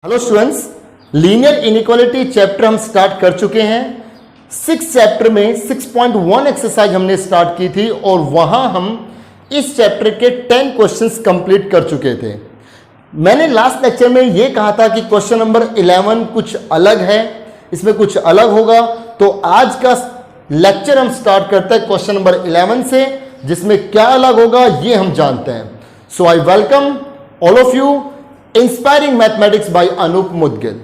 Hello students, linear inequality chapter हम start कर चुके हैं। 6 चैप्टर में 6.1 एक्सरसाइज हमने स्टार्ट की थी और वहां हम इस चैप्टर के 10 क्वेश्चंस कंप्लीट कर चुके थे। मैंने लास्ट लेक्चर में यह कहा था कि क्वेश्चन नंबर 11 कुछ अलग है, इसमें कुछ अलग होगा। तो आज का लेक्चर हम स्टार्ट करते हैं क्वेश्चन नंबर 11 से, जिसमें क्या अलग होगा ये हम जानते हैं। So I welcome all of you inspiring mathematics by Anoop Mudgil.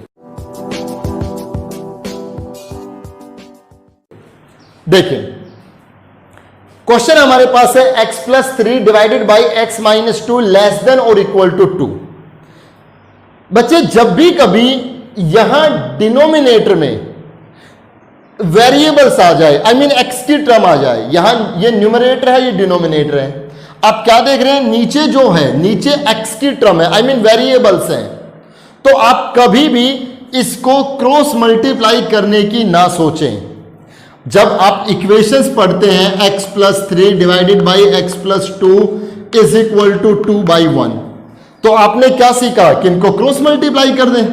देखिए, क्वेश्चन हमारे पास है x+3 divided by x-2 less than और इक्वल टू 2। बच्चे, जब भी कभी यहां डिनोमिनेटर में वेरिएबल्स आ जाए, आई मीन x की टर्म आ जाए, यहां ये न्यूमरेटर है, ये डिनोमिनेटर है। आप क्या देख रहे हैं, नीचे जो है, नीचे x की टर्म है, आई मीन वेरिएबल्स हैं। तो आप कभी भी इसको क्रॉस मल्टीप्लाई करने की ना सोचें। जब आप इक्वेशंस पढ़ते हैं x+3 divided by x+2 is equal to 2/1, तो आपने क्या सीखा कि इनको क्रॉस मल्टीप्लाई कर दें।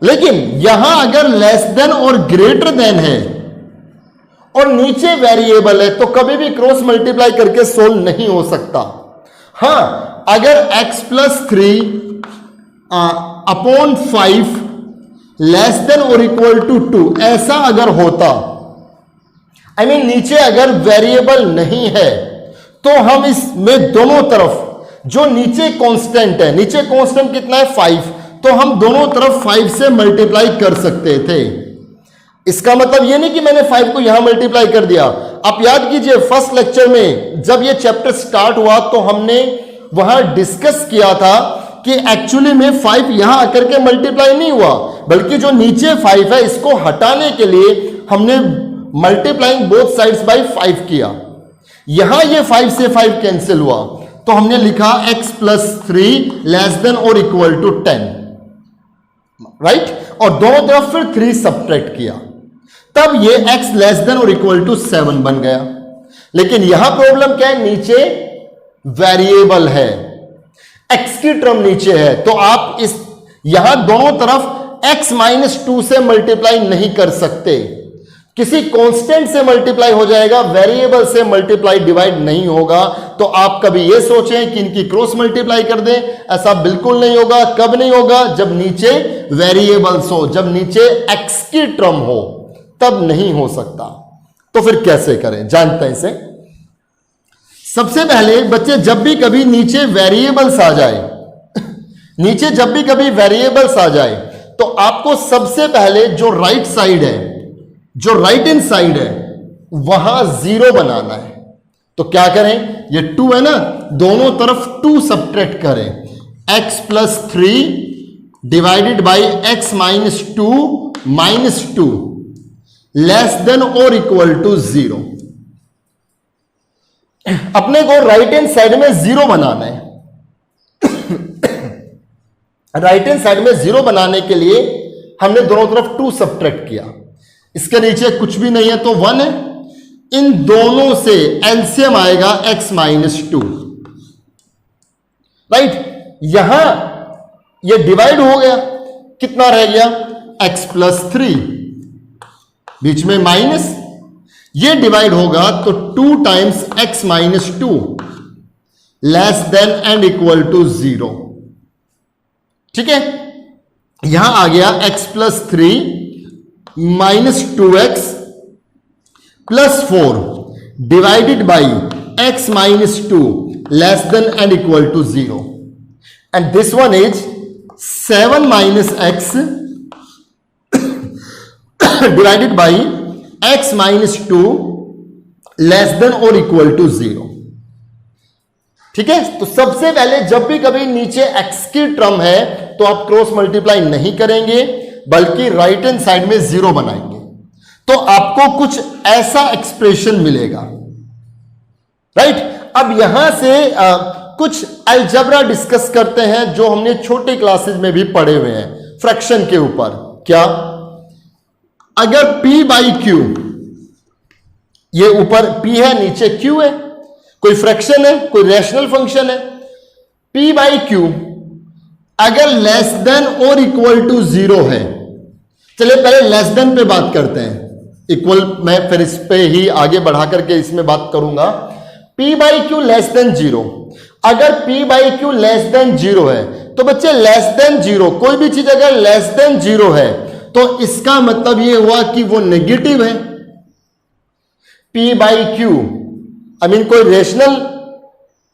लेकिन यहां अगर लेस देन और ग्रेटर देन है और नीचे वेरिएबल है तो कभी भी क्रॉस मल्टीप्लाई करके सोल्व नहीं हो सकता। हां, अगर x+3 अपॉन 5 लेस देन और इक्वल टू 2 ऐसा अगर होता, आई मीन नीचे अगर वेरिएबल नहीं है, तो हम इसमें दोनों तरफ जो नीचे कांस्टेंट है, नीचे कांस्टेंट कितना है 5, तो हम दोनों तरफ 5 से मल्टीप्लाई कर सकते थे। इसका मतलब यह नहीं कि मैंने 5 को यहां मल्टीप्लाई कर दिया। आप याद कीजिए, फर्स्ट लेक्चर में जब यह चैप्टर स्टार्ट हुआ तो हमने वहां डिस्कस किया था कि एक्चुअली में 5 यहां आकर के मल्टीप्लाई नहीं हुआ, बल्कि जो नीचे 5 है इसको हटाने के लिए हमने मल्टीप्लाइंग बोथ साइड्स बाय 5 किया। यहां ये 5 से 5 कैंसिल हुआ, तो हमने लिखा x+3 लेस देन और इक्वल टू 10, राइट। और दोनों तरफ फिर 3 सब्ट्रैक्ट किया, तब ये x लेस देन और इक्वल टू 7 बन गया। लेकिन यहां प्रॉब्लम क्या है, नीचे वेरिएबल है, x की टर्म नीचे है, तो आप इस यहां दोनों तरफ x-2 से मल्टीप्लाई नहीं कर सकते। किसी कांस्टेंट से मल्टीप्लाई हो जाएगा, वेरिएबल से मल्टीप्लाई डिवाइड नहीं होगा। तो आप कभी यह सोचें कि इनकी क्रॉस मल्टीप्लाई कर दें, ऐसा बिल्कुल नहीं होगा। कब नहीं होगा, जब नीचे वेरिएबल्स हो, जब नीचे x की टर्म हो, तब नहीं हो सकता। तो फिर कैसे करें, जानते हैं इसे। सबसे पहले बच्चे, जब भी कभी नीचे वेरिएबल्स आ जाए नीचे जब भी कभी वेरिएबल्स आ जाए, तो आपको सबसे पहले जो राइट साइड है, जो राइट हैंड साइड है, वहां 0 बनाना है। तो क्या करें, ये 2 है ना, दोनों तरफ 2 सब्ट्रैक्ट करें। x+3 divided by x-2 -2 less than और इक्वल टू 0। अपने को राइट हैंड साइड में 0 बनाना है। राइट हैंड साइड में 0 बनाने के लिए हमने दोनों तरफ 2 सब्ट्रैक्ट किया। इसके नीचे कुछ भी नहीं है तो 1 है। इन दोनों से एलसीएम आएगा x-2, राइट। यहां ये डिवाइड हो गया, कितना रह गया, x+3, बीच में माइनस, ये डिवाइड होगा तो 2 times x-2 less than and equal to 0। ठीक है, यहां आ गया x+3 -2x +4 divided by x-2 less than and equal to 0, and this one is 7 - x divided by x-2 less than और इक्वल टू 0। ठीक है, तो सबसे पहले जब भी कभी नीचे x की टर्म है तो आप क्रॉस मल्टीप्लाई नहीं करेंगे, बल्कि राइट हैंड साइड में 0 बनाएंगे। तो आपको कुछ ऐसा एक्सप्रेशन मिलेगा, राइट। अब यहां से कुछ अलजेब्रा डिस्कस करते हैं जो हमने छोटे क्लासेस में भी पढ़े हुए हैं, फ्रैक्शन के ऊपर। क्या, अगर p/q, ये ऊपर p है, नीचे q है, कोई फ्रैक्शन है, कोई रैशनल फंक्शन है, p/q अगर लेस देन और इक्वल टू 0 है, चलिए पहले लेस देन पे बात करते हैं, इक्वल मैं फिर इस पे ही आगे बढ़ा करके इसमें बात करूंगा। p by Q less than 0, अगर p by Q less than 0 है तो बच्चे लेस देन 0, कोई भी चीज अगर लेस देन 0 है तो इसका मतलब ये हुआ कि वो नेगेटिव है। p by Q I mean कोई रेशनल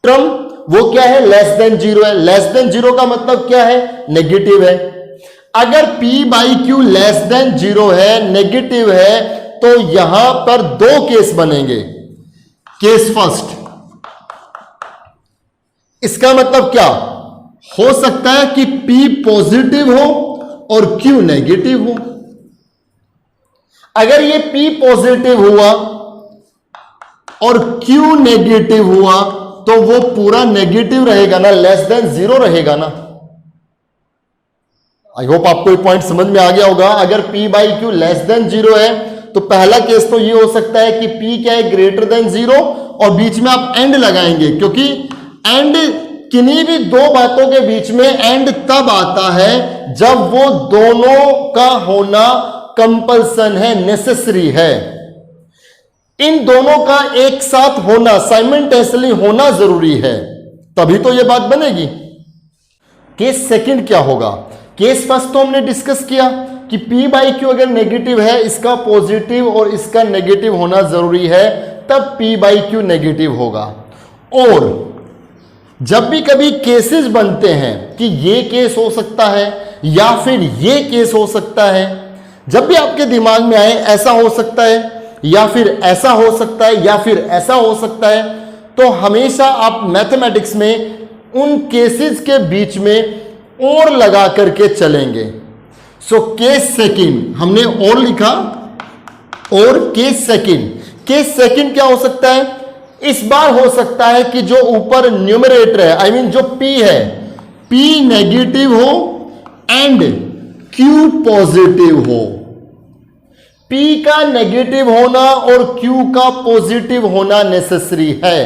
टर्म वो क्या है, लेस देन 0 है। लेस देन 0 का मतलब क्या है, नेगेटिव है। अगर p by Q less than 0 है, नेगेटिव है, तो यहां पर दो केस बनेंगे। केस फर्स्ट, इसका मतलब क्या हो सकता है कि p पॉजिटिव हो और q नेगेटिव हो। अगर ये p पॉजिटिव हुआ और q नेगेटिव हुआ तो वो पूरा नेगेटिव रहेगा ना, लेस देन 0 रहेगा ना। आई होप आपको ये पॉइंट समझ में आ गया होगा। अगर p by Q less than 0 है तो पहला केस तो ये हो सकता है कि p क्या है, ग्रेटर देन 0, और बीच में आप एंड लगाएंगे, क्योंकि एंड किन्हीं भी दो बातों के बीच में एंड तब आता है जब वो दोनों का होना कंपल्सन है, नेसेसरी है। इन दोनों का एक साथ होना, साइमल्टेनियसली होना जरूरी है, तभी तो ये बात बनेगी। केस सेकंड क्या होगा, केस फर्स्ट तो हमने डिस्कस किया कि p बाई क्यू अगर नेगेटिव है, इसका पॉजिटिव और इसका नेगेटिव होना जरूरी है, तब p बाई क्यू नेगेटिव होगा। और जब भी कभी केसेस बनते हैं कि ये केस हो सकता है या फिर ये केस हो सकता है, जब भी आपके दिमाग में आए ऐसा हो सकता है या फिर ऐसा हो सकता है या फिर ऐसा हो सकता है, तो हमेशा आप मैथमेटिक्स में उन केसेस के बीच में और लगा करके चलेंगे। सो केस सेकंड हमने और लिखा, और केस सेकंड क्या हो सकता है, इस बार हो सकता है कि जो ऊपर न्यूमरेटर है, आई मीन जो p है, p नेगेटिव हो एंड q पॉजिटिव हो। p का नेगेटिव होना और q का पॉजिटिव होना नेसेसरी है।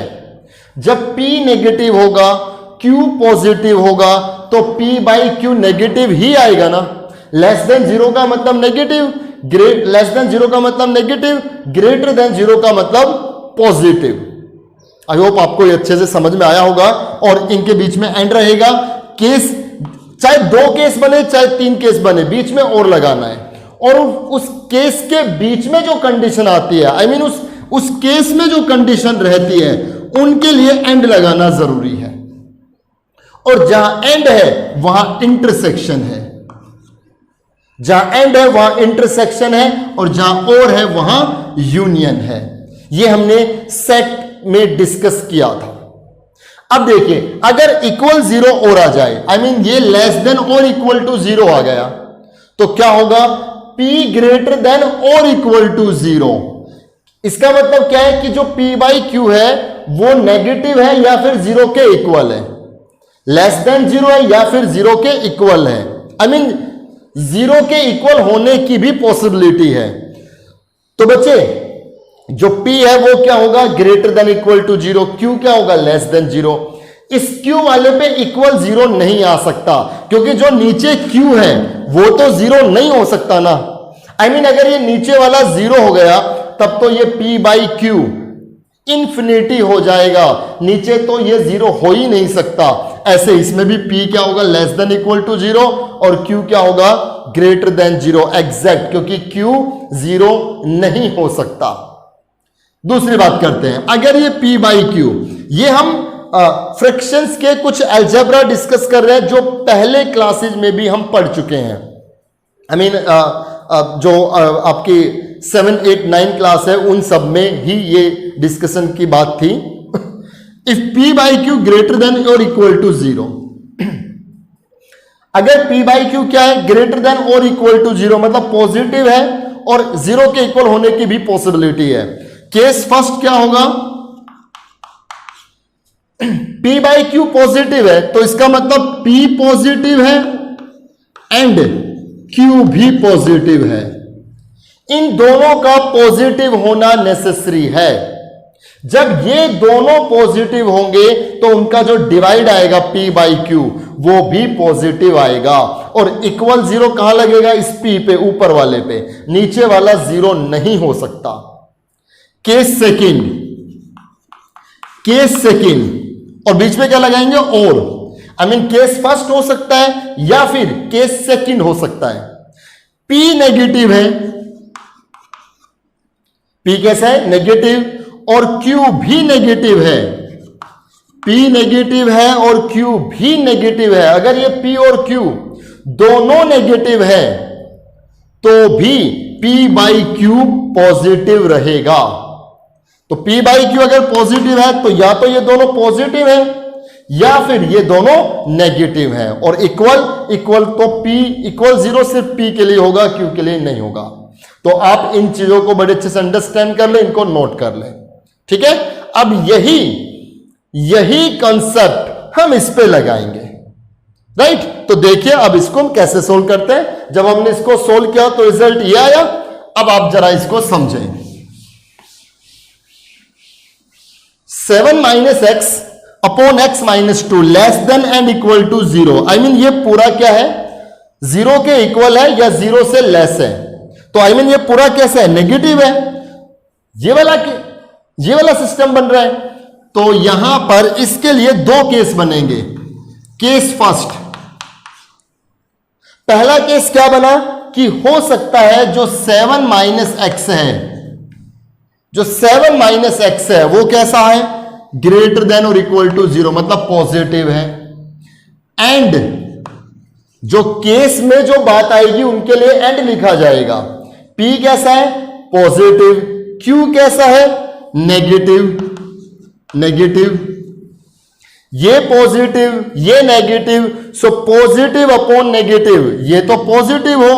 जब p नेगेटिव होगा, q पॉजिटिव होगा, तो p बाई क्यू नेगेटिव ही आएगा ना। लेस देन 0 का मतलब नेगेटिव, लेस देन 0 का मतलब नेगेटिव, ग्रेटर देन 0 का मतलब पॉजिटिव। आई होप आपको ये अच्छे से समझ में आया होगा। और इनके बीच में एंड रहेगा। केस चाहे 2 केस बने चाहे 3 केस बने, बीच में और लगाना है। और उस केस के बीच में जो कंडीशन आती है, आई मीन उस केस में जो कंडीशन रहती है, उनके लिए एंड लगाना जरूरी है। और जहां एंड है वहां इंटरसेक्शन है, जहां एंड है वहां इंटरसेक्शन है, और जहां और है वहां यूनियन है। ये हमने सेट में डिस्कस किया था। अब देखिए, अगर इक्वल 0 और आ जाए, आई मीन ये लेस देन और इक्वल टू 0 आ गया, तो क्या होगा, p ग्रेटर देन और इक्वल टू 0। इसका मतलब क्या है कि जो p बाई क्यू है वो नेगेटिव है या फिर 0 के इक्वल है, लेस देन 0 है या फिर 0 के इक्वल है। आई मीन 0 के इक्वल होने की भी पॉसिबिलिटी है। तो बच्चे जो p है वो क्या होगा, greater than equal to 0, q क्या होगा, लेस देन 0। इस q वाले पे इक्वल 0 नहीं आ सकता, क्योंकि जो नीचे q है वो तो 0 नहीं हो सकता ना। आई मीन अगर ये नीचे वाला 0 हो गया तब तो ये p बाई क्यू इंफिनिटी हो जाएगा, नीचे तो ये 0 हो ही नहीं सकता। ऐसे इसमें भी p क्या होगा, लेस देन इक्वल टू 0, और q क्या होगा, ग्रेटर देन 0, एग्जैक्ट, क्योंकि q 0 नहीं हो सकता। दूसरी बात करते हैं, अगर ये p बाई क्यू, ये हम फ्रैक्शंस के कुछ अलजेब्रा डिस्कस कर रहे हैं जो पहले क्लासेज में भी हम पढ़ चुके हैं। आई मीन जो आपकी 7, 8, 9 क्लास है उन सब में ही ये डिस्कशन की बात थी। If p by Q greater than और इक्वल टू 0, अगर p बाई क्यू क्या है, ग्रेटर देन और इक्वल टू 0, मतलब पॉजिटिव है और 0 के इक्वल होने की भी पॉसिबिलिटी है। केस फर्स्ट क्या होगा, p बाई क्यू पॉजिटिव है, तो इसका मतलब p पॉजिटिव है एंड q भी पॉजिटिव है। इन दोनों का पॉजिटिव होना नेसेसरी है। जब ये दोनों पॉजिटिव होंगे तो उनका जो डिवाइड आएगा P बाई Q वो भी पॉजिटिव आएगा। और इक्वल जीरो कहां लगेगा? इस P पे, ऊपर वाले पे, नीचे वाला जीरो नहीं हो सकता। केस सेकंड और बीच में क्या लगाएंगे? और आई मीन केस फर्स्ट हो सकता है या फिर केस सेकंड हो सकता है। P नेगेटिव है, P कैसा है? नेगेटिव, और Q भी नेगेटिव है। P नेगेटिव है और Q भी नेगेटिव है। अगर ये P और Q दोनों नेगेटिव है तो भी P बाई Q पॉजिटिव रहेगा। तो P बाई Q अगर पॉजिटिव है तो या तो ये दोनों पॉजिटिव है या फिर ये दोनों नेगेटिव है। और इक्वल तो P इक्वल जीरो सिर्फ P के लिए होगा, Q के लिए नहीं होगा। तो आप इन चीजों को बड़े अच्छे से अंडरस्टैंड कर लें, इनको नोट कर लें, ठीक है। अब यही कंसेप्ट हम इस पे लगाएंगे, राइट। तो देखिए अब इसको हम कैसे सोल्व करते हैं। जब हमने इसको सोल्व किया तो रिजल्ट ये आया। अब आप जरा इसको समझें। 7 minus x upon x minus 2 less than and equal to 0। I mean ये पूरा क्या है? 0 के इक्वल है या 0 से लेस है। तो आई मीन ये पूरा कैसा है? नेगेटिव है। ये वाला सिस्टम बन रहा है। तो यहां पर इसके लिए दो केस बनेंगे। केस फर्स्ट, पहला केस क्या बना कि हो सकता है जो 7 माइनस एक्स है, जो 7 माइनस एक्स है वो कैसा है? ग्रेटर देन और इक्वल टू 0, मतलब पॉजिटिव है। एंड जो केस में जो बात आएगी उनके लिए एंड लिखा जाएगा। P कैसा है? पॉजिटिव। Q कैसा है? नेगेटिव। ये पॉजिटिव, ये negative, so positive upon negative, ये तो पॉजिटिव हो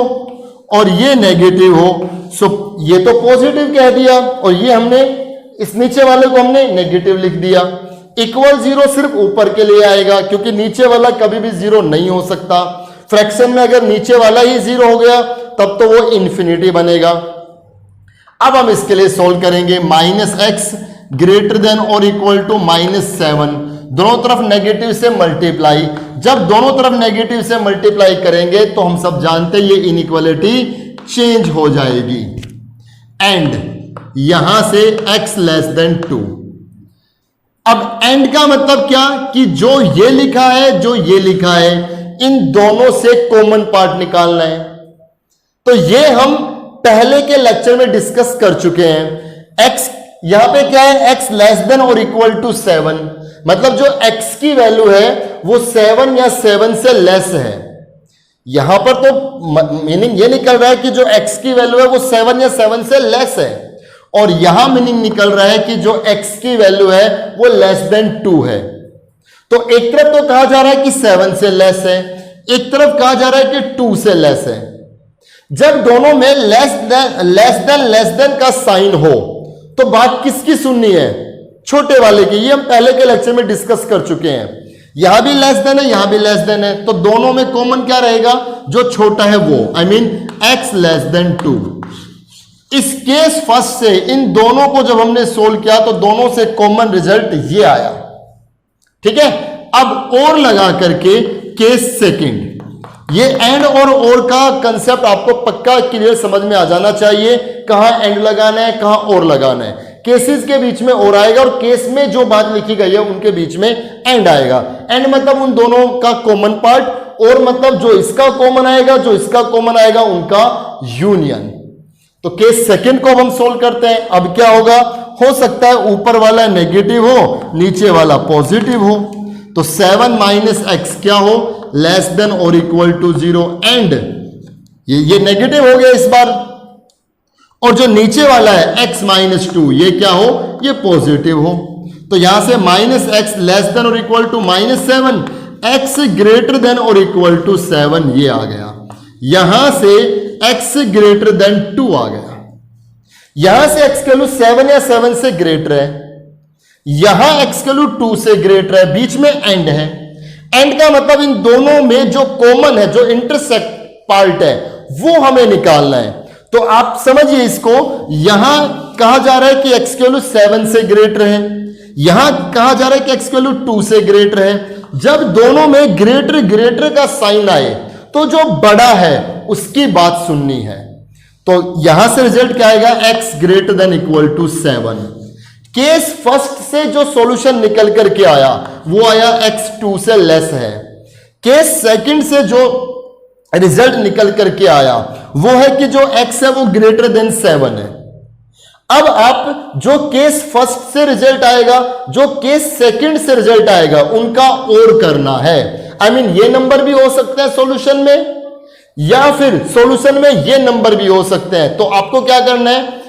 और ये नेगेटिव हो, सो ये तो पॉजिटिव कह दिया और ये हमने इस नीचे वाले को हमने नेगेटिव लिख दिया। इक्वल 0 सिर्फ ऊपर के लिए आएगा क्योंकि नीचे वाला कभी भी 0 नहीं हो सकता। फ्रैक्शन में अगर नीचे वाला ही 0 हो गया तब तो वो इंफिनिटी बनेगा। अब हम इसके लिए सोल्व करेंगे। माइनस एक्स ग्रेटर देन और इक्वल टू -7, दोनों तरफ नेगेटिव से मल्टीप्लाई। जब दोनों तरफ नेगेटिव से मल्टीप्लाई करेंगे तो हम सब जानते हैं ये इनइक्वालिटी चेंज हो जाएगी। एंड यहां से x लेस देन 2। अब एंड का मतलब क्या कि जो ये लिखा है, जो ये लिखा है, इन दोनों से कॉमन पार्ट निकालना है। तो ये हम पहले के लेक्चर में डिस्कस कर चुके हैं। x यहां पे क्या है? x लेस देन और इक्वल टू 7, मतलब जो x की वैल्यू है वो 7 या 7 से लेस है। यहां पर तो मीनिंग ये निकल रहा है कि जो x की वैल्यू है वो 7 या 7 से लेस है, और यहां मीनिंग निकल रहा है कि जो x की वैल्यू है वो लेस देन 2 है। तो एक तरफ तो कहा जा रहा है कि 7 से लेस है, एक तरफ कहा जा रहा है कि 2 से लेस है। जब दोनों में लेस देन का साइन हो तो बात किसकी सुननी है? छोटे वाले की। ये हम पहले के लेक्चर में डिस्कस कर चुके हैं। यहां भी लेस देन है, यहां भी लेस देन है, तो दोनों में कॉमन क्या रहेगा? जो छोटा है वो, I mean x less than 2। इस केस फर्स्ट से इन दोनों को जब हमने सोल्व किया तो दोनों से कॉमन रिजल्ट ये आया, ठीक है। अब और लगा करके केस सेकंड, ये एंड और का कंसेप्ट आपको पक्का क्लियर समझ में आ जाना चाहिए। कहां एंड लगाना है, कहां और लगाना है। केसेस के बीच में और आएगा और केस में जो बात लिखी गई है उनके बीच में एंड आएगा। एंड मतलब उन दोनों का कॉमन पार्ट, और मतलब जो इसका कॉमन आएगा, जो इसका कॉमन आएगा, उनका यूनियन। तो केस सेकंड को हम सोल्व करते हैं। अब क्या होगा? हो सकता है ऊपर वाला नेगेटिव हो, नीचे वाला पॉजिटिव हो। तो 7 माइनस एक्स क्या हो? लेस देन और इक्वल टू 0। एंड ये नेगेटिव हो गया इस बार, और जो नीचे वाला है x माइनस 2 ये क्या हो? ये पॉजिटिव हो। तो यहां से माइनस एक्स लेस देन और equal to -7, x greater than और इक्वल टू 7 ये आ गया। यहां से x ग्रेटर देन 2 आ गया। यहां से x की वैल्यू 7 या 7 से ग्रेटर है, यहां x की वैल्यू 2 से ग्रेटर है, बीच में एंड है। एंड का मतलब इन दोनों में जो कॉमन है, जो इंटरसेक्ट पार्ट है, वो हमें निकालना है। तो आप समझिए इसको, यहां कहा जा रहा है कि x की वैल्यू 7 से ग्रेटर है, यहां कहा जा रहा है कि x की वैल्यू 2 से ग्रेटर है। जब दोनों में ग्रेटर ग्रेटर का साइन आए तो जो बड़ा है उसकी बात सुननी है। तो यहां से रिजल्ट क्या आएगा, x greater than equal to 7। Case first से जो सॉल्यूशन निकल करके आया वो आया x 2 से लेस है। केस सेकंड से जो रिजल्ट निकल करके आया वो है कि जो x है वो ग्रेटर देन 7 है। अब आप जो केस फर्स्ट से रिजल्ट आएगा, जो केस सेकंड से रिजल्ट आएगा, उनका और करना है। आई मीन ये नंबर भी हो सकता है सॉल्यूशन में, या फिर सॉल्यूशन में ये नंबर भी हो सकते हैं। तो आपको क्या करना है,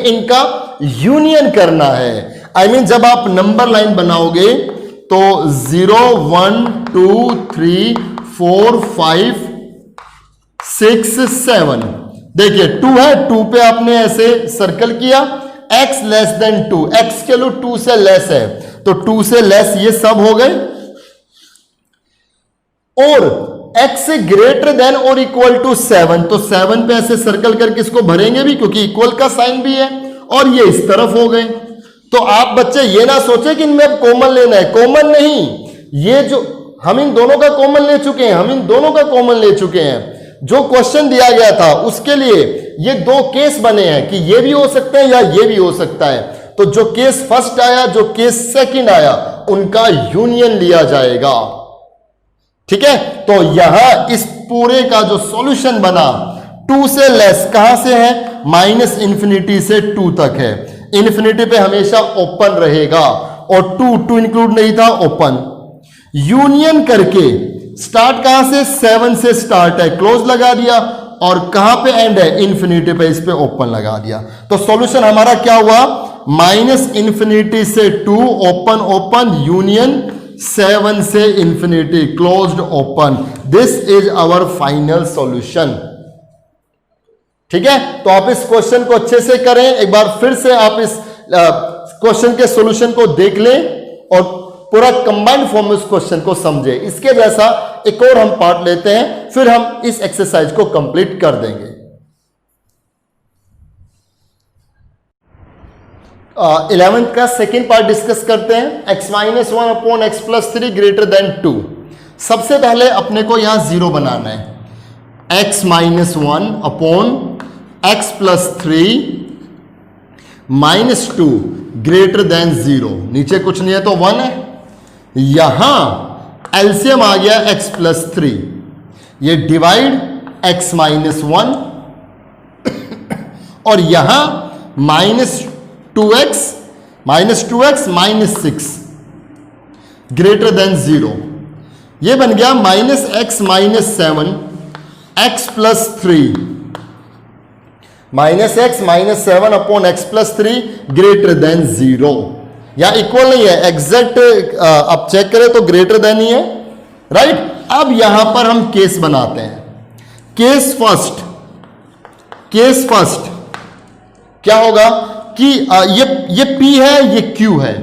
इनका यूनियन करना है। आई मीन जब आप नंबर लाइन बनाओगे तो 0 1 2 3 4 5 6 7, देखिए 2 है, 2 पे आपने ऐसे सर्कल किया, x लेस देन 2, x के लिए 2 से लेस है तो 2 से लेस ये सब हो गए, और x ग्रेटर देन और इक्वल टू 7, तो 7 पे ऐसे सर्कल करके इसको भरेंगे भी क्योंकि इक्वल का साइन भी है, और ये इस तरफ हो गए। तो आप बच्चे ये ना सोचे कि इनमें अब कॉमन लेना है, कॉमन नहीं, ये जो हम इन दोनों का कॉमन ले चुके हैं, हम इन दोनों का कॉमन ले चुके हैं। जो क्वेश्चन दिया गया था उसके लिए ये दो केस बने हैं कि ये भी हो सकते हैं या ये भी हो सकता है। तो जो केस फर्स्ट आया, जो केस सेकंड आया, उनका यूनियन लिया जाएगा। ठीक है, तो यहां इस पूरे का जो सॉल्यूशन बना 2 से लेस कहां से है, माइनस इंफिनिटी से 2 तक है। इंफिनिटी पे हमेशा ओपन रहेगा, और 2 इंक्लूड नहीं था, ओपन। यूनियन करके स्टार्ट कहां से, 7 से स्टार्ट है, क्लोज लगा दिया, और कहां पे एंड है, इन्फिनिटी पे, इस पे ओपन लगा दिया। तो सॉल्यूशन हमारा क्या हुआ, माइनस इंफिनिटी से 2 ओपन ओपन, यूनियन 7 से infinity closed open. This is our final solution. ठीक है, तो आप इस क्वेश्चन को अच्छे से करें, एक बार फिर से आप इस क्वेश्चन के सॉल्यूशन को देख लें और पूरा कंबाइंड फॉर्म में उस क्वेश्चन को समझे। इसके जैसा एक और हम पार्ट लेते हैं, फिर हम इस एक्सरसाइज को कंप्लीट कर देंगे। 11th का सेकेंड पार्ट डिस्कस करते हैं। x minus 1 upon x plus 3 greater than 2। सबसे पहले अपने को यहां 0 बनाना है। x minus 1 upon x plus 3 minus 2 greater than 0। नीचे कुछ नहीं है तो 1 है। यहां एलसीएम आ गया x प्लस 3, ये डिवाइड x माइनस 1, और यहां minus 2x minus 6 greater than 0। ये बन गया minus x minus 7 x plus 3, minus x minus 7 upon x plus 3 greater than 0। या इक्वल नहीं है, एग्जैक्ट आप चेक करें तो ग्रेटर देन ही है, राइट। अब यहां पर हम केस बनाते हैं। केस फर्स्ट क्या होगा कि ये P है, ये Q है,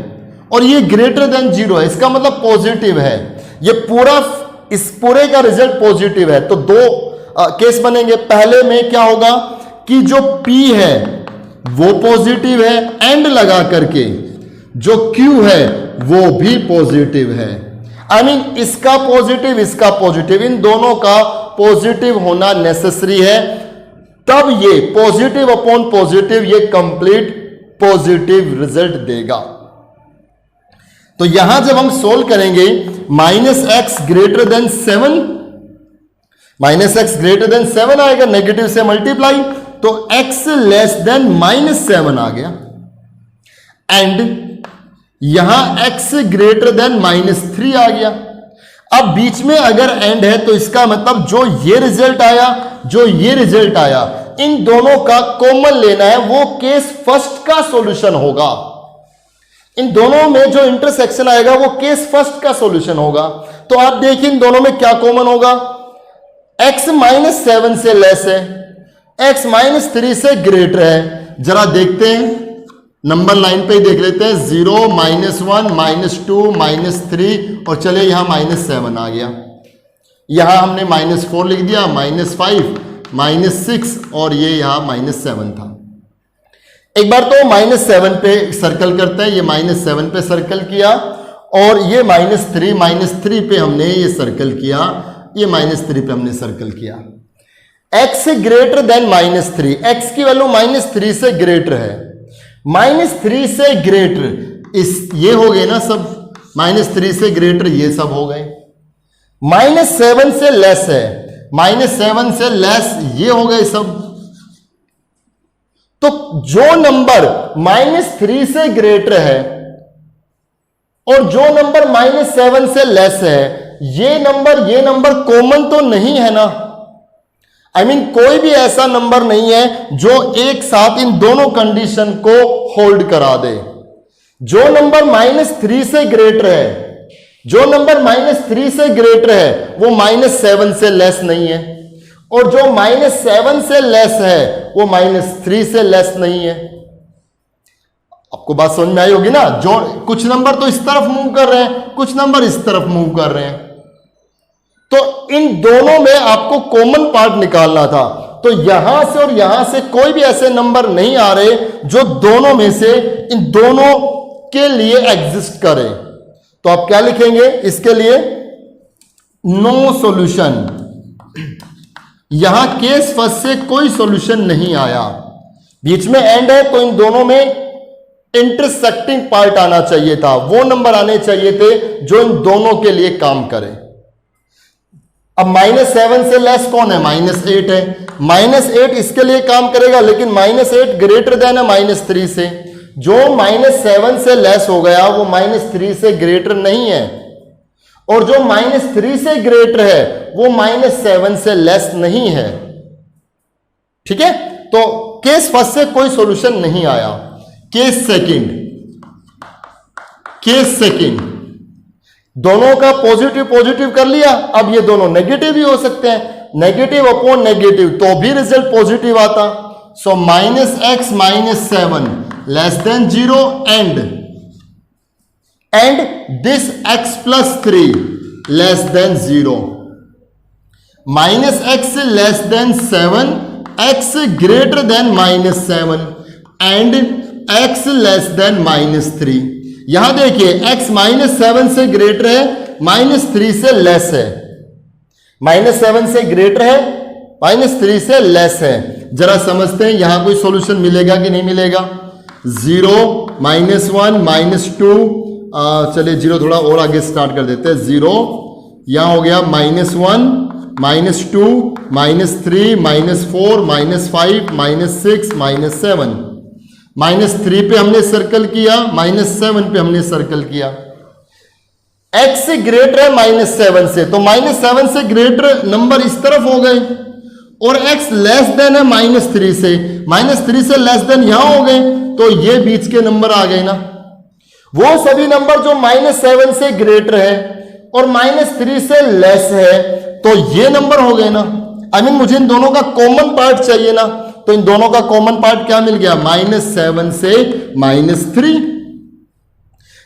और ये ग्रेटर देन 0 है, इसका मतलब पॉजिटिव है। ये पूरा, इस पूरे का रिजल्ट पॉजिटिव है। तो दो केस बनेंगे। पहले में क्या होगा कि जो P है वो पॉजिटिव है, एंड लगा करके जो Q है वो भी पॉजिटिव है। आई मीन इसका पॉजिटिव, इसका पॉजिटिव, इन दोनों का पॉजिटिव होना नेसेसरी है, तब ये पॉजिटिव अपॉन पॉजिटिव ये कंप्लीट पॉजिटिव रिजल्ट देगा। तो यहां जब हम सोल्व करेंगे, minus x greater than 7, minus x greater than 7 आएगा, नेगेटिव से मल्टीप्लाई, तो x लेस देन माइनस 7 आ गया, एंड यहां x ग्रेटर देन माइनस 3 आ गया। अब बीच में अगर एंड है तो इसका मतलब जो ये रिजल्ट आया, जो ये रिजल्ट आया, इन दोनों का कॉमन लेना है, वो केस फर्स्ट का सॉल्यूशन होगा। इन दोनों में जो इंटरसेक्शन आएगा वो केस फर्स्ट का सॉल्यूशन होगा। तो आप देखिए इन दोनों में क्या कॉमन होगा, x माइनस 7 से लेस है, x माइनस 3 से ग्रेटर है। जरा देखते हैं, नंबर लाइन पे ही देख लेते हैं, 0 माइनस 1 माइनस 2 माइनस 3, और चले यहां माइनस 7 आ गया। यहां हमने माइनस 4 लिख दिया, माइनस 5 माइनस 6, और ये यहां माइनस 7 था। एक बार तो -7 पे सर्कल करते हैं, ये -7 पे सर्कल किया, और ये -3 पे हमने ये सर्कल किया, ये -3 पे हमने सर्कल किया। x ग्रेटर देन -3, x की वैल्यू -3 से ग्रेटर है, -3 से ग्रेटर इस ये हो गए ना सब, -3 से ग्रेटर ये सब हो गए। -7 से लेस है, -7 से लेस ये हो गए सब। तो जो नंबर -3 से ग्रेटर है और जो नंबर -7 से लेस है, ये नंबर कॉमन तो नहीं है ना। I mean, कोई भी ऐसा नंबर नहीं है जो एक साथ इन दोनों कंडीशन को होल्ड करा दे। जो नंबर -3 से ग्रेटर है, जो नंबर -3 से ग्रेटर है वो -7 से लेस नहीं है, और जो -7 से लेस है वो -3 से लेस नहीं है। आपको बात समझ में आई होगी ना। जो कुछ नंबर तो इस तरफ मूव कर रहे हैं, कुछ नंबर इस तरफ मूव कर रहे हैं, तो इन दोनों में आपको कॉमन पार्ट निकालना था। तो यहां से और यहां से कोई भी ऐसे नंबर नहीं आ रहे जो दोनों में से इन दोनों के लिए एग्जिस्ट करे। तो आप क्या लिखेंगे इसके लिए? No solution. यहां केस फर्स्ट से कोई सॉल्यूशन नहीं आया, बीच में एंड है, तो इन दोनों में इंटरसेक्टिंग पार्ट आना चाहिए था, वो नंबर आने चाहिए थे जो इन दोनों के लिए काम करे। अब -7 से लेस कौन है? -8 है। -8 इसके लिए काम करेगा, लेकिन -8 ग्रेटर देन है -3 से। जो -7 से लेस हो गया वो -3 से ग्रेटर नहीं है, और जो -3 से ग्रेटर है वो -7 से लेस नहीं है। ठीक है, तो केस फर्स्ट से कोई सॉल्यूशन नहीं आया। केस सेकंड दोनों का पॉजिटिव पॉजिटिव कर लिया, अब ये दोनों नेगेटिव भी हो सकते हैं, नेगेटिव अपॉन नेगेटिव तो भी रिजल्ट पॉजिटिव आता। सो -x -7 less than 0 and this x + 3 less than 0। -x less then 7, x greater then -7 and x less then -3। यहां देखिए x -7 से ग्रेटर है, -3 से लेस है, -7 से ग्रेटर है, -3 से लेस है। जरा समझते हैं यहां कोई सॉल्यूशन मिलेगा कि नहीं मिलेगा। 0 -1 -2, चलिए 0 थोड़ा और आगे स्टार्ट कर देते हैं। 0 यहां हो गया, -1 -2 -3 -4 -5 -6 -7। -3 पे हमने सर्कल किया, -7 पे हमने सर्कल किया। x ग्रेटर है -7 से, तो -7 से ग्रेटर नंबर इस तरफ हो गए, और x लेस देन है -3 से, -3 से लेस देन यहां हो गए, तो ये बीच के नंबर आ गए ना। वो सभी नंबर जो -7 से ग्रेटर है और -3 से लेस है, तो ये नंबर हो गए ना। I mean, मुझे इन दोनों का कॉमन पार्ट चाहिए ना, तो इन दोनों का कॉमन पार्ट क्या मिल गया? -7 से -3।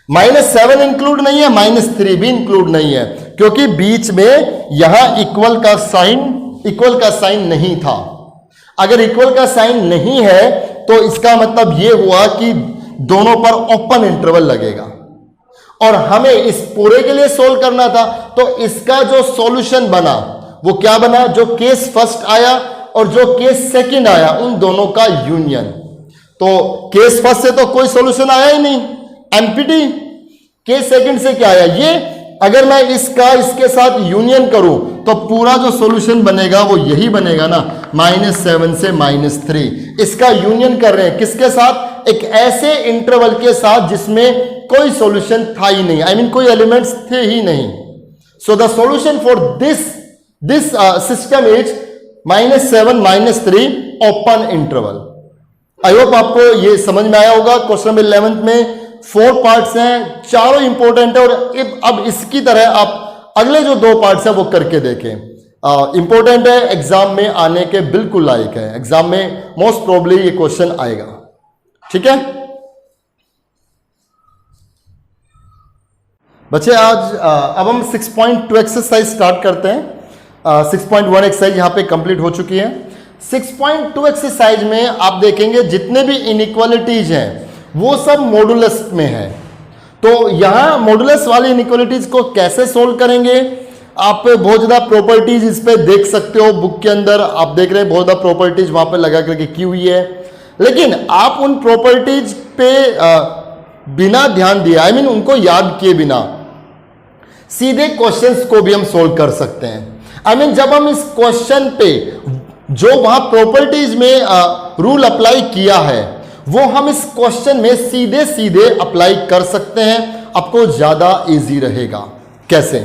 -7 इंक्लूड नहीं है, -3 भी इंक्लूड नहीं है, क्योंकि बीच में यहां इक्वल का साइन नहीं था। अगर इक्वल का साइन नहीं है तो इसका मतलब यह हुआ कि दोनों पर ओपन इंटरवल लगेगा, और हमें इस पूरे के लिए सोल्व करना था। तो इसका जो सॉल्यूशन बना वो क्या बना? जो केस फर्स्ट आया और जो केस सेकंड आया, उन दोनों का यूनियन। तो केस फर्स्ट से तो कोई सॉल्यूशन आया ही नहीं, एम्प्टी। केस सेकंड से क्या आया? ये अगर मैं इसका इसके साथ यूनियन करूं तो पूरा जो सॉल्यूशन बनेगा वो यही बनेगा ना, -7 से -3। इसका यूनियन कर रहे हैं किसके साथ? एक ऐसे इंटरवल के साथ जिसमें कोई सॉल्यूशन था ही नहीं, I mean, कोई एलिमेंट्स थे ही नहीं। So the solution for this system is -7 -3 open interval. I hope आपको ये समझ में आया होगा। क्वेश्चन नंबर 11 में 4 पार्ट्स हैं, चारों इंपॉर्टेंट है, और अब इसकी तरह आप अगले जो 2 पार्ट्स हैं वो करके देखें। इंपॉर्टेंट है, एग्जाम में आने के बिल्कुल लायक है, एग्जाम में मोस्ट प्रोबेबली ये क्वेश्चन आएगा। ठीक है बच्चे, आज अब हम 6.2 एक्सरसाइज स्टार्ट करते हैं। 6.1 एक्सरसाइज यहां पे कंप्लीट हो चुकी है। 6.2 एक्सरसाइज में आप देखेंगे जितने भी इनइक्वालिटीज हैं वो सब मॉडुलस में है। तो यहां मॉडुलस वाली इनइक्वालिटीज को कैसे सोल्व करेंगे, आप बहुत ज्यादा प्रॉपर्टीज इस पे देख सकते हो बुक के अंदर, आप देख रहे हैं बहुत ज्यादा प्रॉपर्टीज वहां पे लगा करके की हुई है। लेकिन आप उन प्रॉपर्टीज पे बिना ध्यान दिए, I mean उनको याद किए बिना सीधे क्वेश्चंस को भी हम सोल्व कर सकते हैं। I mean जब हम इस क्वेश्चन पे जो वहां प्रॉपर्टीज में रूल अप्लाई किया है वो हम इस क्वेश्चन में सीधे सीधे अप्लाई कर सकते हैं, आपको ज्यादा इजी रहेगा। कैसे?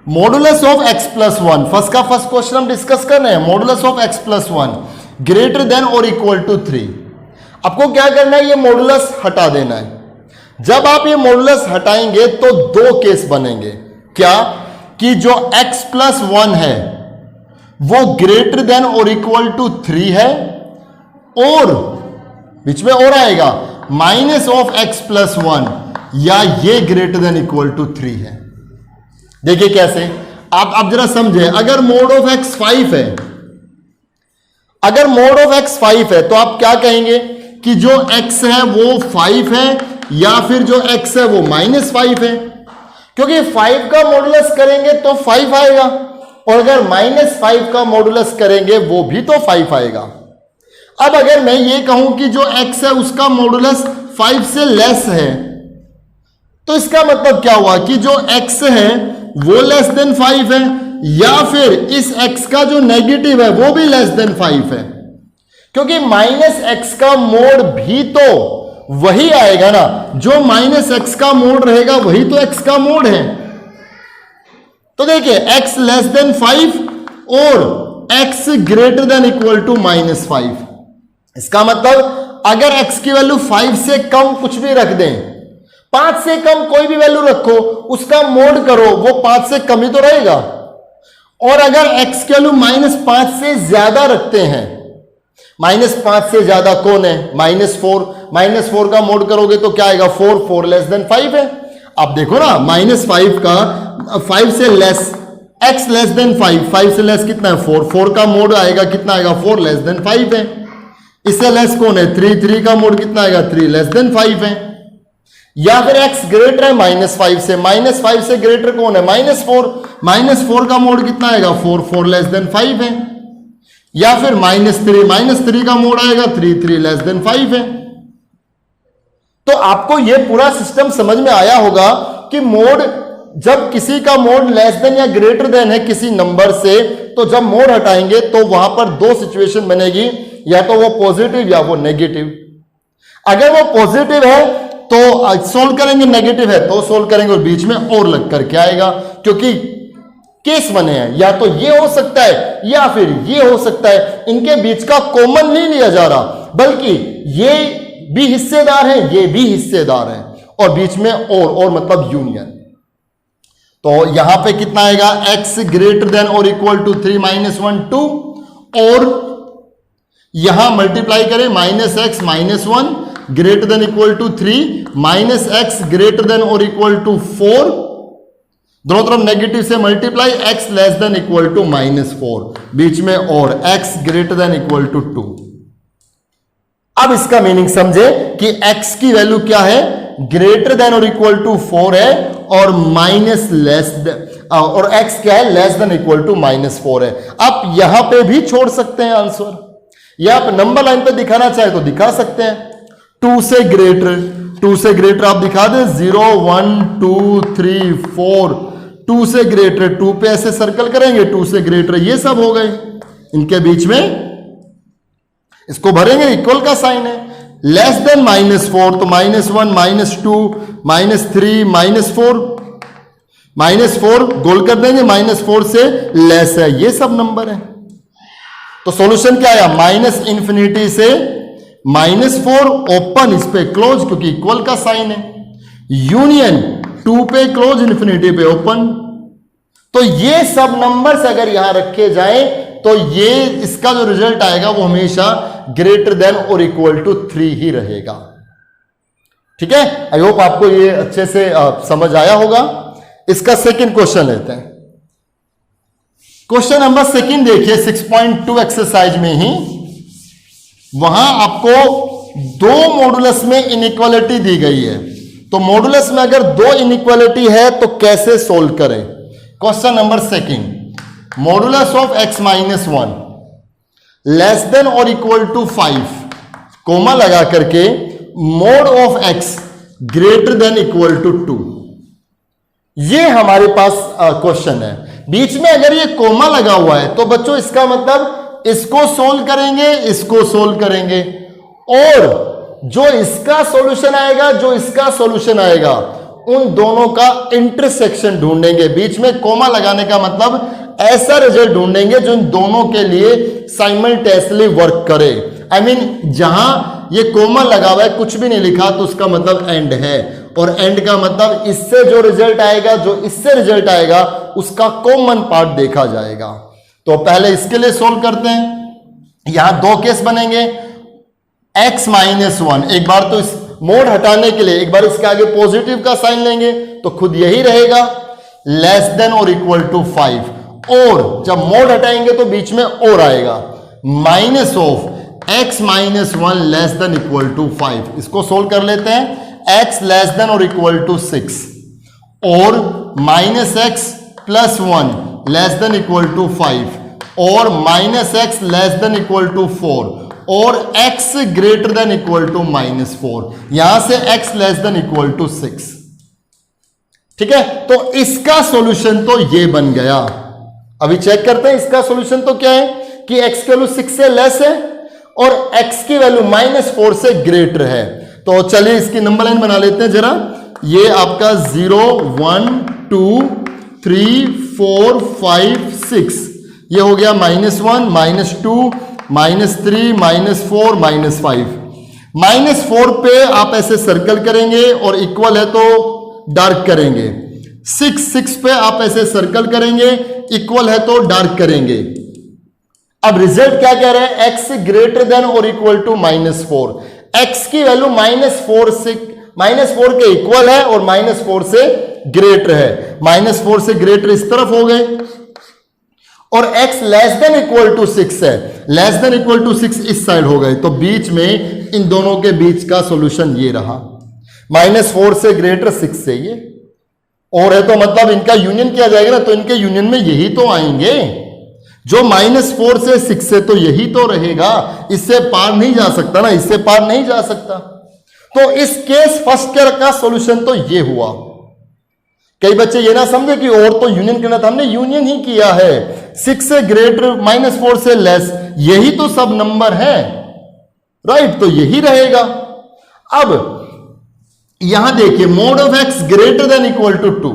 Modulus of x plus one, first का फर्स्ट क्वेश्चन हम डिस्कस कर रहे हैं। Modulus of x plus one greater than और इक्वल टू 3। आपको क्या करना है, ये मॉडुलस हटा देना है। जब आप ये मॉडुलस हटाएंगे तो दो केस बनेंगे। क्या? कि जो x प्लस वन है वो ग्रेटर देन और इक्वल टू 3 है, और बीच में और आएगा minus of x plus one, या ये ग्रेटर देन इक्वल टू 3 है। देखिए कैसे, आप जरा समझे। अगर मोड ऑफ x 5 है, अगर मोड ऑफ x 5 है तो आप क्या कहेंगे कि जो x है वो 5 है, या फिर जो x है वो -5 है, क्योंकि 5 का मॉडुलस करेंगे तो 5 आएगा, और अगर -5 का मॉडुलस करेंगे वो भी तो 5 आएगा। अब अगर मैं ये कहूं कि जो x है उसका मॉडुलस 5 से लेस है, तो इसका मतलब क्या हुआ कि जो x है वो लेस देन 5 है, या फिर इस x का जो नेगेटिव है वो भी लेस देन 5 है, क्योंकि -x का मोड भी तो वही आएगा ना, जो -x का मोड रहेगा वही तो x का मोड है। तो देखिए x लेस देन 5 और x greater than equal to -5, इसका मतलब अगर x की वैल्यू 5 से कम कुछ भी रख दें, 5 से कम कोई भी वैल्यू रखो, उसका मोड करो, वो 5 से कम ही तो रहेगा। और अगर x की वैल्यू -5 से ज्यादा रखते हैं, -5 से ज्यादा कौन है? -4, -4 का मोड करोगे तो क्या आएगा? 4 लेस देन 5 है। आप देखो ना, -5 का 5 से लेस, x लेस देन 5 से लेस कितना है? 4 का मोड आएगा कितना आएगा? 4 लेस देन 5 है। इससे लेस कौन है? 3 का मोड कितना आएगा? 3 लेस देन 5 है। या फिर x ग्रेटर है -5 से, -5 से ग्रेटर कौन है? -4 का मोड कितना आएगा? 4 लेस देन 5 है। या फिर -3 का मोड आएगा 3 लेस देन 5 है। तो आपको यह पूरा सिस्टम समझ में आया होगा कि मोड, जब किसी का मोड लेस देन या ग्रेटर देन है किसी नंबर से, तो जब मोड हटाएंगे तो वहां पर दो सिचुएशन बनेगी, या तो वो पॉजिटिव या वो नेगेटिव। अगर वो पॉजिटिव है तो सोल्व करेंगे, नेगेटिव है तो सोल्व करेंगे, और बीच में और लग करके आएगा, क्योंकि केस बने हैं। या तो ये हो सकता है या फिर ये हो सकता है, इनके बीच का कॉमन नहीं लिया जा रहा, बल्कि ये भी हिस्सेदार है, ये भी हिस्सेदार है, और बीच में और मतलब यूनियन। तो यहां पे कितना आएगा? x ग्रेटर देन और इक्वल टू 3 -1 2, और यहां मल्टीप्लाई करें -x -1 greater than equal to 3 -x greater than और इक्वल टू 4, दोनों तरफ नेगेटिव से multiply, x less than equal to -4, बीच में और x greater than equal to 2। अब इसका मीनिंग समझे कि x की वैल्यू क्या है? ग्रेटर देन और इक्वल टू 4 है, और माइनस लेस और x क्या है? लेस देन इक्वल टू -4 है। आप यहां पे भी छोड़ सकते हैं आंसर, या आप नंबर लाइन पे दिखाना चाहे तो दिखा सकते हैं। 2 से ग्रेटर आप दिखा दें, 0 1 2 3 4, 2 से ग्रेटर, 2 पे ऐसे सर्कल करेंगे, 2 से ग्रेटर, ये सब हो गए। इनके बीच में इसको भरेंगे, इक्वल का साइन है। लेस देन -4 तो -1 -2 -3 -4 गोल कर देंगे, -4 से लेस है, ये सब नंबर है। तो सॉल्यूशन क्या आया? -∞ से -4 ओपन, इस पे क्लोज क्योंकि इक्वल का साइन है, यूनियन 2 पे क्लोज, इन्फिनिटी पे ओपन। तो ये सब नंबर्स अगर यहां रखे जाएं तो ये इसका जो रिजल्ट आएगा वो हमेशा ग्रेटर देन और इक्वल टू 3 ही रहेगा। ठीक है, आई होप आपको ये अच्छे से समझ आया होगा। इसका सेकंड क्वेश्चन लेते हैं। क्वेश्चन नंबर सेकंड देखिए 6.2 एक्सरसाइज में ही, वहां आपको दो मॉडुलस में इनइक्वालिटी दी गई है। तो मॉडुलस में अगर दो इनइक्वालिटी है तो कैसे सोल्व करें। Question number second, modulus of x minus 1 less than और इक्वल टू 5, कोमा लगा करके mod of x greater than equal to 2। ये हमारे पास क्वेश्चन है। बीच में अगर ये कोमा लगा हुआ है तो बच्चों इसका मतलब इसको सोल्व करेंगे, इसको सोल्व करेंगे, और जो इसका सॉल्यूशन आएगा, जो इसका सॉल्यूशन आएगा, उन दोनों का इंटरसेक्शन ढूंढेंगे। बीच में कोमा लगाने का मतलब ऐसा रिजल्ट ढूंढेंगे जो इन दोनों के लिए साइमल्टेनियसली वर्क करे। आई मीन जहां ये कोमा लगा हुआ है, कुछ भी नहीं लिखा, तो उसका मतलब एंड है, और एंड का मतलब इससे जो रिजल्ट आएगा, जो इससे रिजल्ट आएगा, उसका कॉमन पार्ट देखा जाएगा। तो पहले इसके लिए सोल्व करते हैं। यहां दो केस बनेंगे, x माइनस 1, एक बार तो इस मोड हटाने के लिए एक बार इसके आगे पॉजिटिव का साइन लेंगे तो खुद यही रहेगा, लेस देन और इक्वल टू 5, और जब मोड हटाएंगे तो बीच में और आएगा, minus of x minus 1 less than equal to 5। इसको सोल्व कर लेते हैं। x लेस देन और इक्वल टू 6 और minus x plus 1 less than equal to 5 और minus x less than equal to 4 और x greater than equal to minus 4। यहां से x less than equal to 6। ठीक है, तो इसका सॉल्यूशन तो ये बन गया। अभी चेक करते हैं इसका सॉल्यूशन तो क्या है कि x की वैल्यू 6 से लेस है और x की वैल्यू -4 से ग्रेटर है। तो चलिए इसकी नंबर लाइन बना लेते हैं जरा। ये आपका 0 1 2 3 4 5 6, ये हो गया -1 -2 -3 -4 -5। -4 पे आप ऐसे सर्कल करेंगे और इक्वल है तो डार्क करेंगे। 6 पे आप ऐसे सर्कल करेंगे, इक्वल है तो डार्क करेंगे। अब रिजल्ट क्या कह रहे हैं, x ग्रेटर देन और इक्वल टू -4। x की वैल्यू -4 के इक्वल है और -4 से ग्रेटर है। -4 से ग्रेटर इस तरफ हो गए और x less than equal to 6 है, लेस देन इक्वल टू 6 इस साइड हो गए। तो बीच में इन दोनों के बीच का सॉल्यूशन ये रहा, -4 से ग्रेटर 6 से ये, और है तो मतलब इनका यूनियन किया जाएगा ना, तो इनके यूनियन में यही तो आएंगे। जो -4 से 6 से तो यही तो रहेगा, इससे पार नहीं जा सकता ना, इससे पार नहीं जा सकता। तो इस केस फर्स्ट का सॉल्यूशन तो ये हुआ। कई बच्चे ये ना समझे कि और तो यूनियन करना था, हमने यूनियन ही किया है। 6 से ग्रेटर -4 से लेस, यही तो सब नंबर है, राइट, तो यही रहेगा। अब यहां देखिए mod of x greater than equal to 2,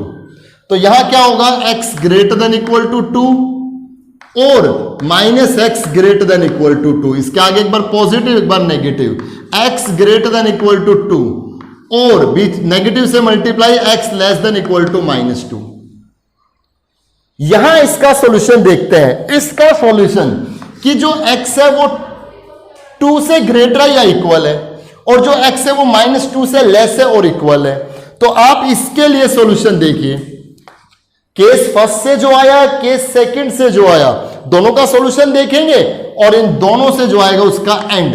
तो यहां क्या होगा, x greater than equal to 2 और -x greater than equal to 2। इसके आगे एक बार पॉजिटिव एक बार negative, x greater than equal to 2 और बीच नेगेटिव से multiply x less than equal to -2। यहां इसका सॉल्यूशन देखते हैं। इसका सॉल्यूशन कि जो x है वो 2 से ग्रेटर या इक्वल है और जो x है वो -2 से लेस है और इक्वल है। तो आप इसके लिए सॉल्यूशन देखिए, केस फर्स्ट से जो आया, केस सेकंड से जो आया, दोनों का सॉल्यूशन देखेंगे और इन दोनों से जो आएगा उसका एंड।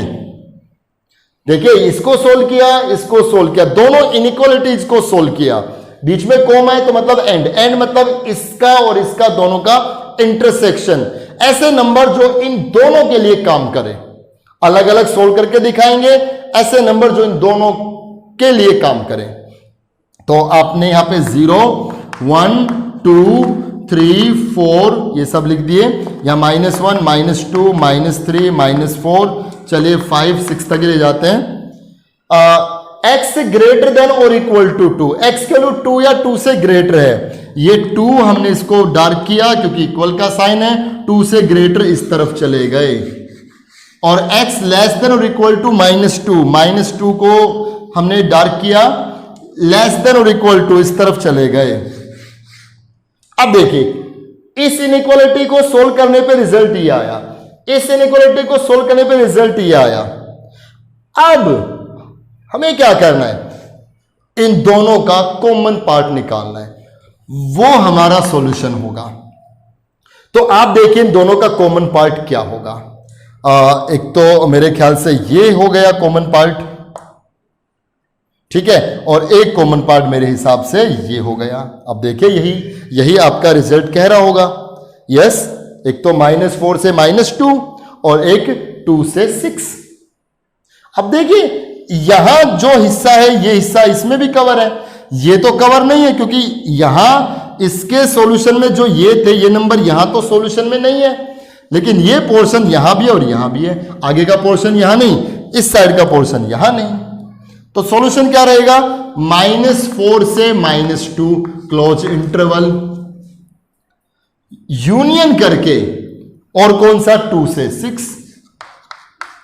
देखिए इसको सोल्व किया, इसको सोल्व किया, दोनों इनइक्वालिटीज को सोल्व किया, बीच में कॉमा है तो मतलब एंड, एंड मतलब इसका और इसका दोनों का इंटरसेक्शन। ऐसे नंबर जो इन दोनों के लिए काम करे, अलग अलग सोल्व करके दिखाएंगे, ऐसे नंबर जो इन दोनों के लिए काम करें। तो आपने यहां पे 0 1 2 3 4 ये सब लिख दिए, यहां -1 -2 -3 -4, चलिए 5 6 तक ले जाते हैं। x ग्रेटर देन और इक्वल टू 2, x के वैल्यू 2 या 2 से ग्रेटर है, ये 2 हमने इसको डार्क किया क्योंकि इक्वल का साइन है, 2 से ग्रेटर इस तरफ चले गए, और x लेस देन और इक्वल टू -2 को हमने डार्क किया, लेस देन और इक्वल टू इस तरफ चले गए। अब देखिए इस इनइक्वालिटी को सोल्व करने पे रिजल्ट ये आया, इस इनइक्वालिटी को सोल्व करने पे रिजल्ट ये आया। अब हमें क्या करना है, इन दोनों का कॉमन पार्ट निकालना है, वो हमारा सॉल्यूशन होगा। तो आप देखिए इन दोनों का कॉमन पार्ट क्या होगा। एक तो मेरे ख्याल से ये हो गया कॉमन पार्ट, ठीक है, और एक कॉमन पार्ट मेरे हिसाब से ये हो गया। अब देखिए यही आपका रिजल्ट कह रहा होगा। यस, एक तो -4 से -2 और एक 2 से 6। अब देखिए यहां जो हिस्सा है ये हिस्सा इसमें भी कवर है, ये तो कवर नहीं है क्योंकि यहां इसके सॉल्यूशन में जो ये थे ये नंबर यहां तो सॉल्यूशन में नहीं है, लेकिन ये पोर्शन यहां भी है और यहां भी है। आगे का पोर्शन यहां नहीं, इस साइड का पोर्शन यहां नहीं, तो सॉल्यूशन क्या रहेगा? -4 से -2 क्लोज इंटरवल यूनियन करके, और कौन सा? 2 से 6,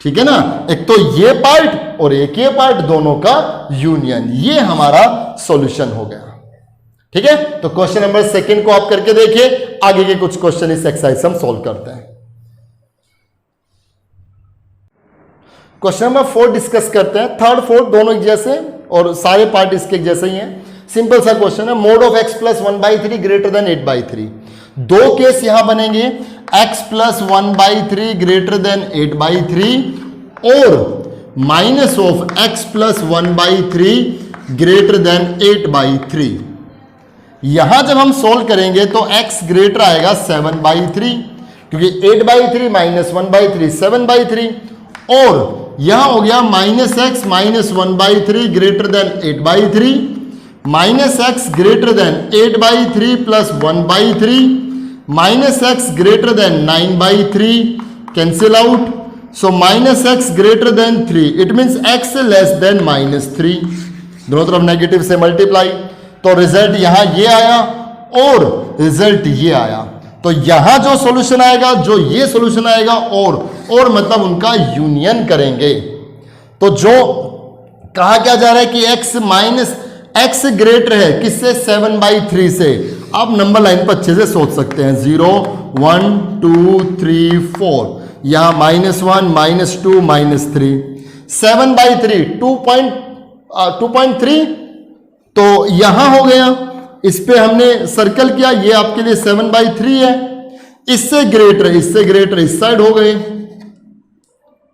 ठीक है ना। एक तो ये पार्ट और एक ये पार्ट, दोनों का यूनियन, ये हमारा सॉल्यूशन हो गया। ठीक है, तो क्वेश्चन नंबर 2 को आप करके देखिए। आगे के कुछ क्वेश्चन इस एक्सरसाइज हम सॉल्व करते हैं। क्वेश्चन नंबर 4 डिस्कस करते हैं। 3rd 4th दोनों एक जैसे और सारे पार्ट इसके एक जैसे ही हैं। सिंपल सा क्वेश्चन है, mode of x + 1/3 greater than 8/3। दो केस यहां बनेंगे, x + 1/3 ग्रेटर देन 8/3 और minus of x + 1/3 greater than 8/3। यहां जब हम सोल्व करेंगे तो x ग्रेटर आएगा 7/3, क्योंकि 8/3 - 1/3 7/3, और यहां हो गया -x - 1/3 greater than 8/3, -x greater then 8/3 + 1/3, -x greater then 9/3, cancel out, so -x greater then 3, it means x less then -3, दोनों तरफ नेगेटिव से मल्टीप्लाई, तो रिजल्ट यहां ये आया और रिजल्ट ये आया। तो यहां जो सॉल्यूशन आएगा, जो ये सॉल्यूशन आएगा, और मतलब उनका यूनियन करेंगे। तो जो कहा क्या जा रहा है कि x ग्रेटर है किससे? 7/3 से। आप नंबर लाइन पर अच्छे से सोच सकते हैं, 0 1 2 3 4, यहां -1 -2 -3, 7/3 2.3, तो यहां हो गया, इस पे हमने सर्कल किया, ये आपके लिए 7/3 है। इससे ग्रेटर इस साइड हो गए,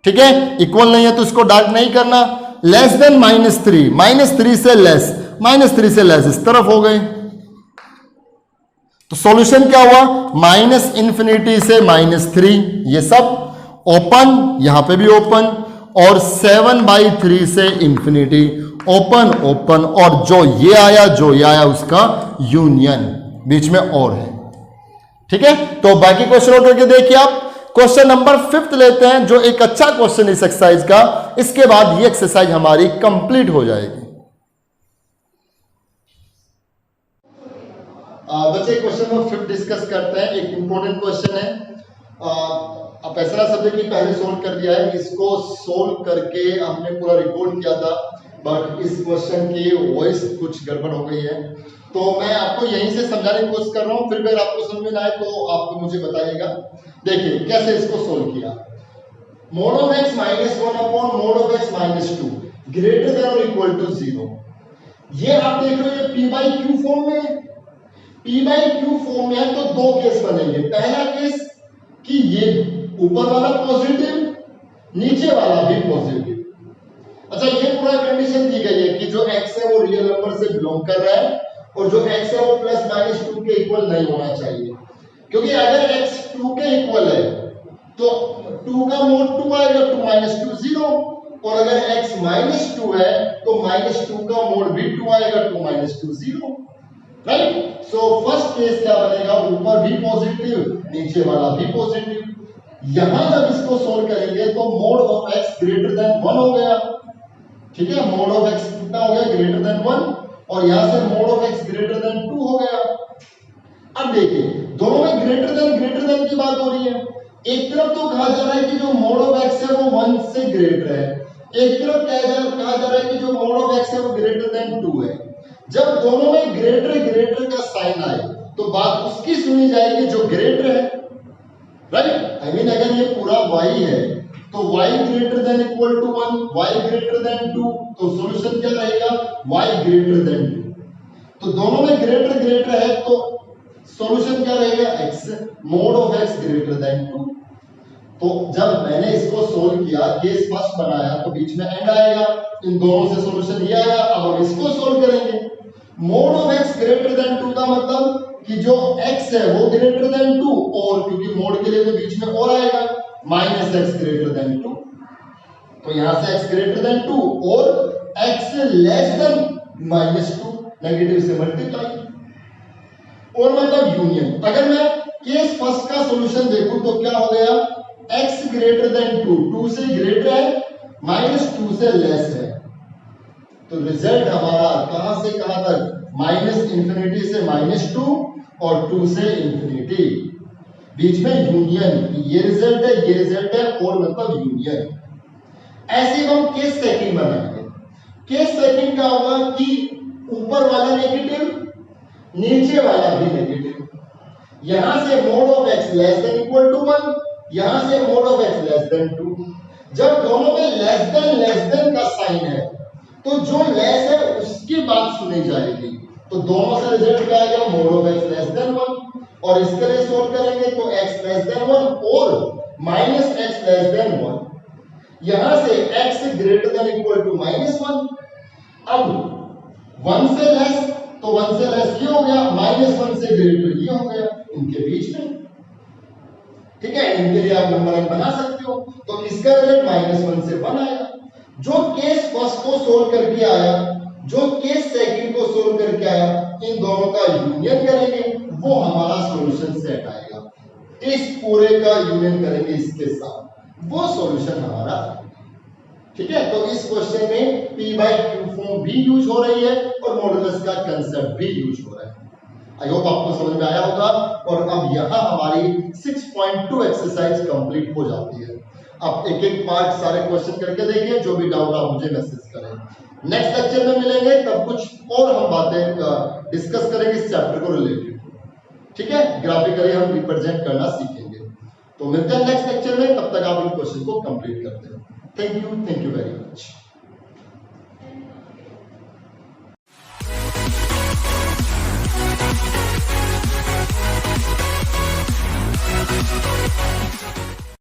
ठीक है, इक्वल नहीं है तो इसको डार्क नहीं करना। लेस देन -3 से लेस, -3 से लेस इस तरफ हो गए। तो सॉल्यूशन क्या हुआ? -∞ से -3, ये सब ओपन, यहां पे भी ओपन, और 7/3 से इंफिनिटी, ओपन ओपन, और जो ये आया उसका यूनियन, बीच में और है। ठीक है, तो बाकी क्वेश्चन और करके देखिए आप। क्वेश्चन नंबर 5 लेते हैं, जो एक अच्छा क्वेश्चन इस एक्सरसाइज का। इसके बाद ये एक्सरसाइज हमारी कंप्लीट हो जाएगी। बच्चे क्वेश्चन नंबर 5 डिस्कस करते हैं। एक इंपॉर्टेंट क्वेश्चन है, पैसरा सब्जेक्ट की पहले सोल्व कर दिया है, इसको सोल्व करके हमने पूरा रिकॉर्ड किया था, बट इस क्वेश्चन की वॉइस कुछ गड़बड़ हो गई है, तो मैं आपको यहीं से समझाने की कोशिश कर रहा हूं। फिर अगर आपको समझ में ना आए तो आप मुझे बताइएगा। देखिए कैसे इसको सोल्व किया। Mode of x -1 upon mode of x -2 greater than और इक्वल टू 0। ये आप देख रहे हो, ये p/q फॉर्म में है। p/q फॉर्म में है तो दो केस बनेंगे। पहला केस कि ये ऊपर वाला पॉजिटिव, नीचे वाला भी पॉजिटिव। अच्छा, ये पूरा कंडीशन दी गई है कि जो x है वो रियल नंबर से बिलोंग कर रहा है, और जो x है वो +-2 के इक्वल नहीं होना चाहिए, क्योंकि अगर x 2 के इक्वल है तो 2 का मोड 2 आएगा, 2 - 2 0, और अगर x -2 है तो -2 का मोड भी 2 आएगा, 2 - 2 0, राइट। सो फर्स्ट केस क्या बनेगा? ऊपर भी पॉजिटिव, नीचे वाला भी पॉजिटिव। यहां जब इसको सोल्व करेंगे तो mode of x greater then 1 हो गया, ठीक है, मोड ऑफ x कितना हो गया? ग्रेटर देन 1, और यहां से mod of x greater than 2 हो गया। अब देखिए दोनों में ग्रेटर देन की बात हो रही है। एक तरफ तो कहा जा रहा है कि जो मोड ऑफ x है वो 1 से ग्रेटर है, एक तरफ कहा जा रहा है कि जो मोड ऑफ x है वो ग्रेटर देन 2 है। जब दोनों में ग्रेटर का साइन आए तो बात उसकी सुनी जाएगी जो ग्रेटर है, राइट। आई मीन अगर ये पूरा y है तो y greater than equal to 1, y greater than 2, तो सॉल्यूशन क्या रहेगा? y greater than 2। तो दोनों में ग्रेटर है तो सॉल्यूशन क्या रहेगा, x mode of x greater than 2। तो जब मैंने इसको सोल्व किया, केस फर्स्ट बनाया, तो बीच में एंड आएगा, इन दोनों से सॉल्यूशन ये आया। अब हम इसको सोल्व करेंगे। Mode of x greater than 2 का मतलब कि जो x है वो ग्रेटर देन 2, और क्योंकि मोड के लिए तो बीच में और आएगा, माइनस x ग्रेटर देन 2। तो यहां से x ग्रेटर देन 2 और x less then minus 2, negative से मल्टीप्लाई, और मतलब यूनियन। अगर मैं केस फर्स्ट का सॉल्यूशन देखूं तो क्या हो गया, x ग्रेटर देन 2, 2 से ग्रेटर है, माइनस 2 से लेस है। तो रिजल्ट हमारा कहां से कहां तक, माइनस इंफिनिटी से माइनस 2 और 2 से इंफिनिटी, बीच में यूनियन। ये रिजल्ट है, ये रिजल्ट है, और मतलब यूनियन। ऐसे हम केस सेकंड बनाएंगे। केस सेकंड क्या होगा कि ऊपर वाला नेगेटिव, नीचे वाला भी नेगेटिव। यहां से mod of x less than equal to 1, यहां से mod of x less than 2। जब दोनों में लेस देन का साइन है, तो जो लेस है उसकी बात सुनी जाएगी। तो दोनों से रिजल्ट क्या आएगा, mode of x less then 1, और इसके लिए सोल्व करेंगे तो x लेस देन 1 और माइनस x लेस देन 1। यहां से x greater than equal to minus 1। अब 1 से लेस, तो 1 से लेस ये हो गया, माइनस 1 से ग्रेटर ये हो गया, इनके बीच में। ठीक है, इनके लिए आप नंबर n बना सकते हो। तो इसका रिजल्ट माइनस 1 से 1 आएगा। जो केस फर्स्ट को सोल्व करके आया, जो केस सेकंड को सोल्व करके आया, इन दोनों का यूनियन करेंगे, वो हमारा सॉल्यूशन सेट आएगा। इस पूरे का यूनियन करेंगे इसके साथ, वो सॉल्यूशन हमारा। ठीक है, तो इस क्वेश्चन में p/q फॉर्म भी यूज हो रही है और मॉडुलस का कांसेप्ट भी यूज हो रहा है। आई होप आपको समझ में आया होगा। और अब यहां हमारी 6.2 एक्सरसाइज कंप्लीट हो जाती है। अब एक एक पार्ट सारे क्वेश्चन करके देखिए, जो भी डाउट आप मुझे मैसेज करें। नेक्स्ट लेक्चर में मिलेंगे, तब कुछ और हम बातें डिस्कस करेंगे इस चैप्टर को रिलेटेड। ठीक है, ग्राफिकली हम रिप्रेजेंट करना सीखेंगे। तो मिलते हैं नेक्स्ट लेक्चर में, तब तक आप इन क्वेश्चन को कंप्लीट करते हैं। Thank you very much.